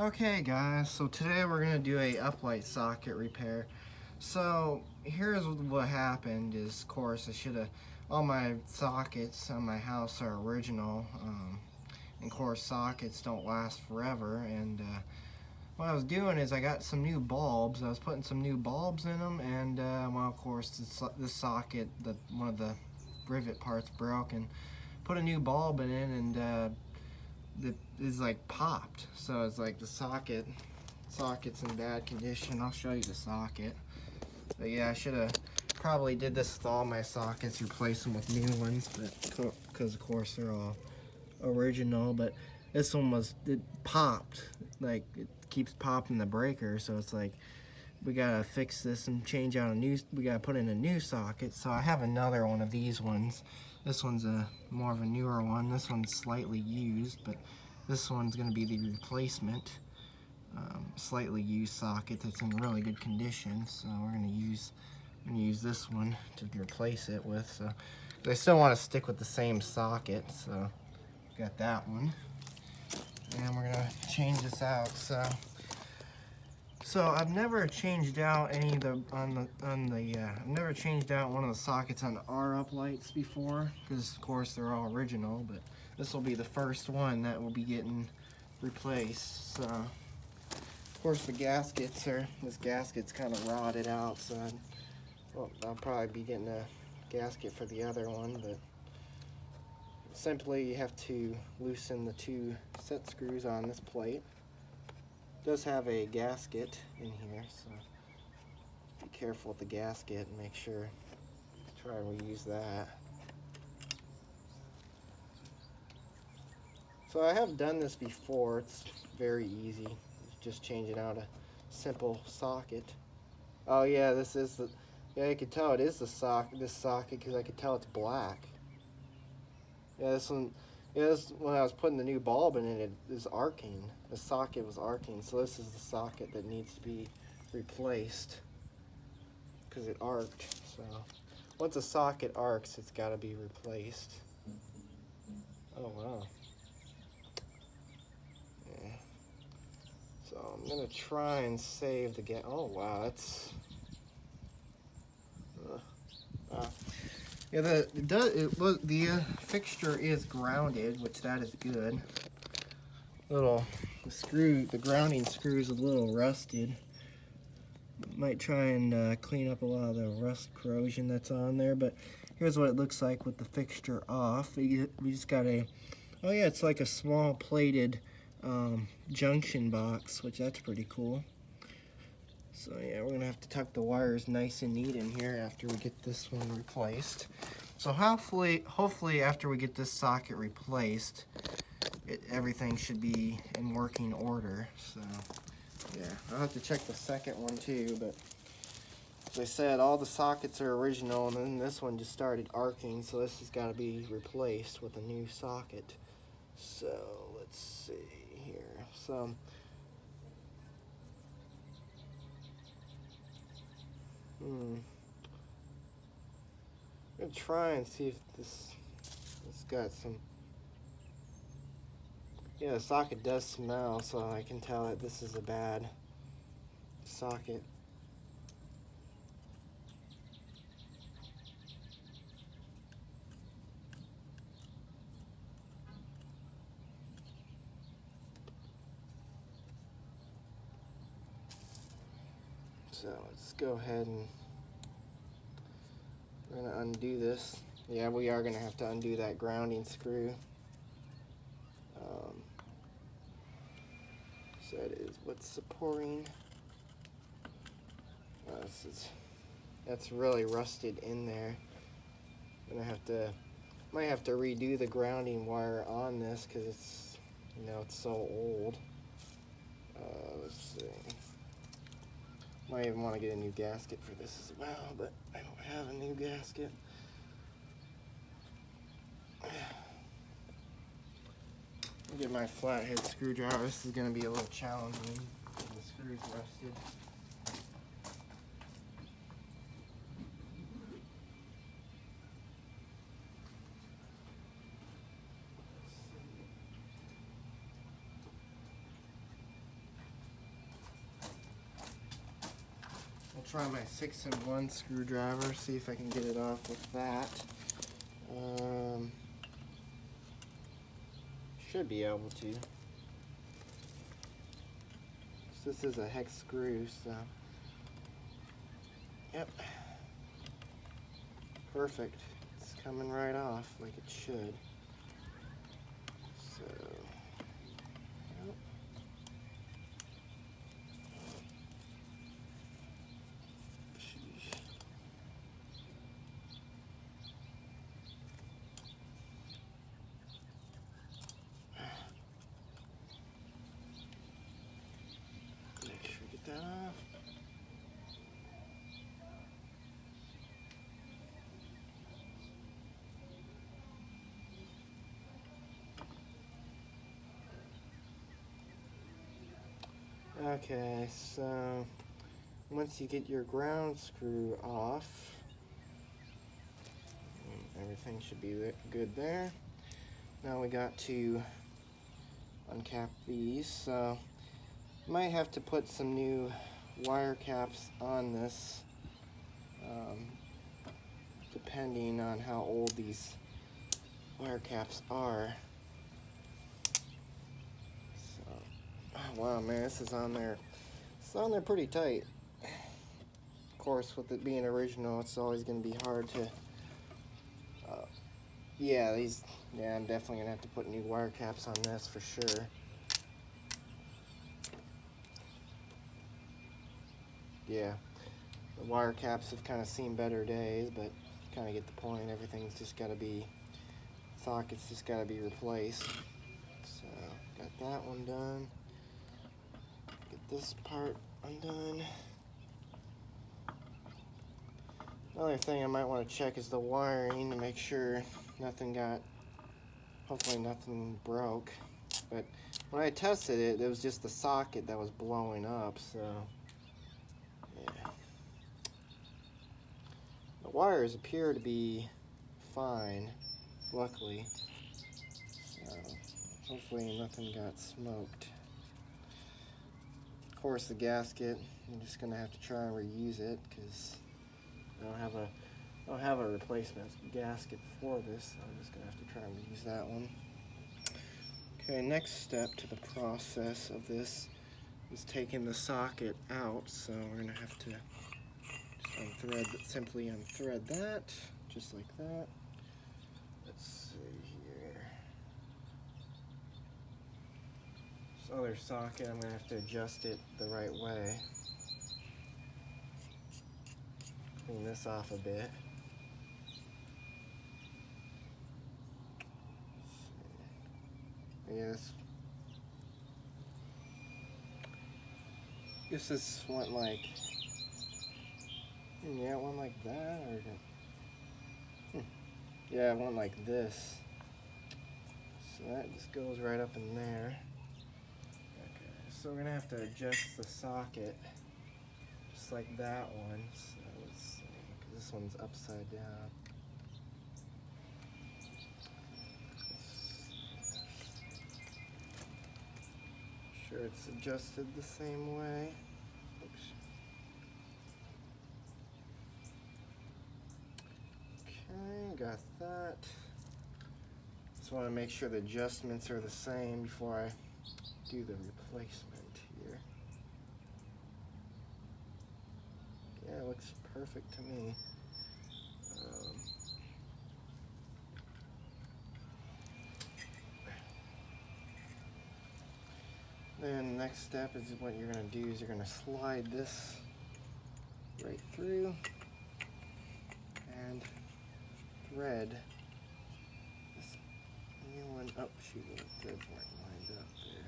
Okay guys, so today we're going to do a uplight socket repair. So here's what happened is, of course, I should have, all my sockets on my house are original. And of course sockets don't last forever, and what I was doing is I got some new bulbs. I was putting some new bulbs in them, and well, of course this socket, one of the rivet parts broke, and put a new bulb in it, and that is like popped. So it's like the socket's in bad condition. I'll show you the socket. But yeah, I should have probably did this with all my sockets, replace them with new ones, but because of course they're all original. But this one it popped, like it keeps popping the breaker, so it's like we gotta fix this and change out we gotta put in a new socket. So I have another one of these ones. This one's more of a newer one. This one's slightly used, but this one's gonna be the replacement slightly used socket that's in really good condition. So we're gonna use this one to replace it with. So I still want to stick with the same socket, so got that one, and we're gonna change this out. So I've never changed out any of the I've never changed out one of the sockets on our uplights before, because of course they're all original, but this will be the first one that will be getting replaced. So of course this gasket's kind of rotted out, so I'll probably be getting a gasket for the other one. But simply you have to loosen the two set screws on this plate. It does have a gasket in here, so be careful with the gasket and make sure, try and reuse that. So I have done this before. It's very easy. Just changing out a simple socket. Oh yeah, yeah, I could tell it is this socket, because I could tell it's black. Yeah, this one, yeah, when I was putting the new bulb in it, it was arcing. The socket was arcing, so this is the socket that needs to be replaced because it arced. So once a socket arcs, it's got to be replaced. Oh wow. Yeah. So I'm gonna try and save the oh wow, that's. Yeah, the fixture is grounded, which that is good. The grounding screw is a little rusted. Might try and clean up a lot of the rust corrosion that's on there, but here's what it looks like with the fixture off. We just got oh yeah, it's like a small plated junction box, which that's pretty cool. So yeah, we're gonna have to tuck the wires nice and neat in here after we get this one replaced. So hopefully after we get this socket replaced, everything should be in working order. So yeah, I'll have to check the second one too, but as I said, all the sockets are original, and then this one just started arcing, so this has got to be replaced with a new socket. So let's see here. So I'm gonna try and see if it's got some. Yeah, the socket does smell, so I can tell that this is a bad socket. So let's go ahead and we're gonna undo this. Yeah, we are gonna have to undo that grounding screw. So that is what's supporting. That's really rusted in there. Might have to redo the grounding wire on this because it's so old. Let's see. Might even want to get a new gasket for this as well, but I don't have a new gasket. I'll get my flathead screwdriver. This is going to be a little challenging. The screw's rusted. try my 6-in-1 screwdriver, see if I can get it off with that. Should be able to. This is a hex screw, so yep, perfect. It's coming right off like it should. So yep. Make sure you get that off. Okay, so once you get your ground screw off, everything should be good there. Now we got to uncap these, so might have to put some new wire caps on this, depending on how old these wire caps are. So, oh, wow, man, this is on there. It's on there pretty tight. Of course, with it being original, it's always going to be hard to. Yeah, I'm definitely gonna have to put new wire caps on this for sure. Yeah, the wire caps have kind of seen better days, but you kind of get the point. Everything's just got to be, sockets just got to be replaced. So, got that one done. Get this part undone. Another thing I might want to check is the wiring to make sure hopefully nothing broke. But when I tested it, it was just the socket that was blowing up, so yeah. The wires appear to be fine, luckily. So hopefully nothing got smoked. Of course, the gasket, I'm just gonna have to try and reuse it because I don't have a replacement gasket for this, so I'm just gonna have to try and reuse that one. Okay, next step to the process of this is taking the socket out, so we're gonna have to just simply unthread that, just like that. Let's see here. This other socket, I'm gonna have to adjust it the right way. Clean this off a bit. Yes. Guess this went like, yeah, it went like that, or yeah, it went like this. So that just goes right up in there. Okay, so we're gonna have to adjust the socket just like that one. So let's see, 'cause this one's upside down. Sure it's adjusted the same way. Oops. Okay, got that. Just want to make sure the adjustments are the same before I do the replacement here. Yeah, it looks perfect to me. Then the next step is what you're going to do is you're going to slide this right through and thread this new one. Oh shoot, the threads weren't lined up there.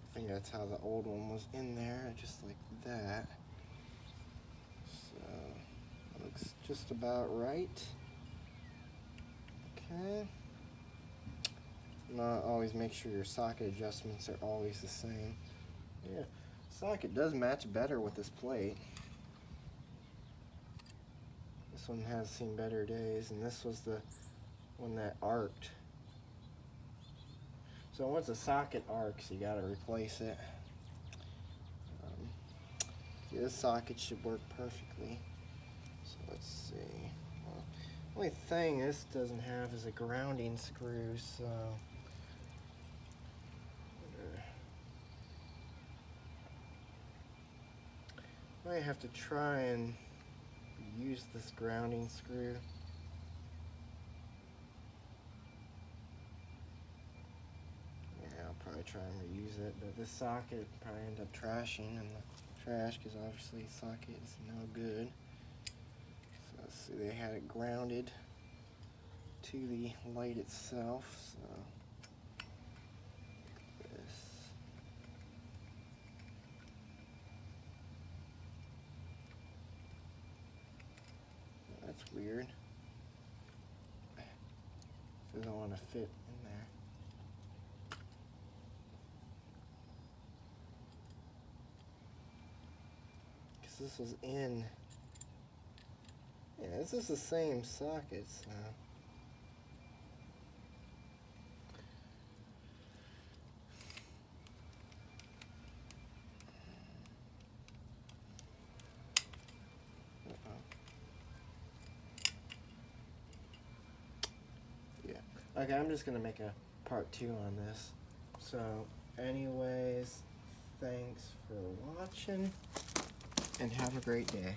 I think that's how the old one was in there, just like that. So, looks just about right. Okay. Not always make sure your socket adjustments are always the same. Yeah, socket does match better with this plate. This one has seen better days, and this was the one that arced. So once a socket arcs, you gotta replace it. This socket should work perfectly. So let's see. Well, the only thing this doesn't have is a grounding screw, so I might have to try and use this grounding screw. Yeah, I'll probably try and reuse it, but this socket probably end up trashing in the trash because obviously the socket is no good. So let's see, they had it grounded to the light itself, so this. That's weird. Doesn't want to fit in there. Because this was in. Yeah, this is the same socket, so. Okay, I'm just gonna make a part 2 on this. So, anyways, thanks for watching, and have a great day.